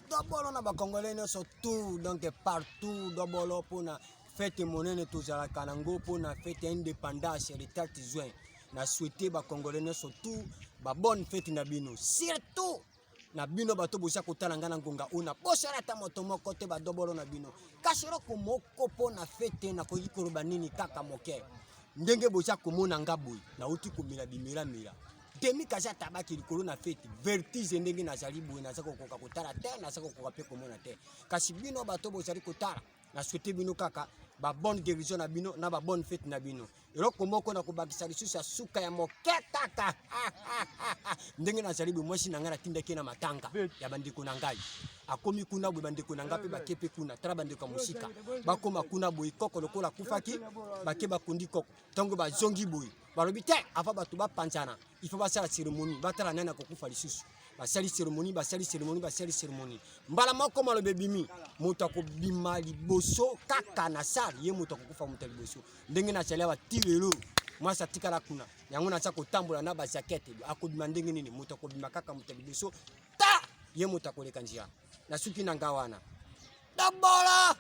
D'abord, on a Congolais surtout donc partout d'abord pour na fête monene tozala kanango pour na fête indépendance le 4 juin. Na souhaité ba Congolais surtout ba bonne fête na bino. Surtout na bino bato bosa kotala ngana ngonga una bosala ta moto moko te ba dobolo na bino. Kashiro ko moko po na fête na ko yikolo banini kaka moke. Ndenge bosa komona ngaboy na uti komila bimira mira. Demi kaza tabaki likolo na fête vertige ndenge nazali boye nazako koka kotala te nazako koka pe komona te kasi bino bato bozali kotala na souhaiter bino kaka ba bonne guérison na bino na ba bonne fête na bino eloko moko na kobakisa lisusu ya suka ya moke kaka ndenge nazali boye mwasi na ngai natindaki na matanga ya bandeko na ngai akomi kuna boye bandeko na ngai pe bakepe kuna tala bandeko ya musika bakoma kuna boye koko lokola kufaki bake bakundi koko tango bazongi boye balobi te ava bato bapanzana il faut basala cérémonie batala nana kokufa lisusu basali cérémonie mbala moko malobe bimi moto akobima liboso kaka na sali ye moto akokufa moto liboso ndenge na sala batirelo mwasa tikala kuna yango na sako tambola na bajakete akobima ndenge nini moto akobima kaka moto liboso ta ye moto akoleka njia na suki na ngawana dabola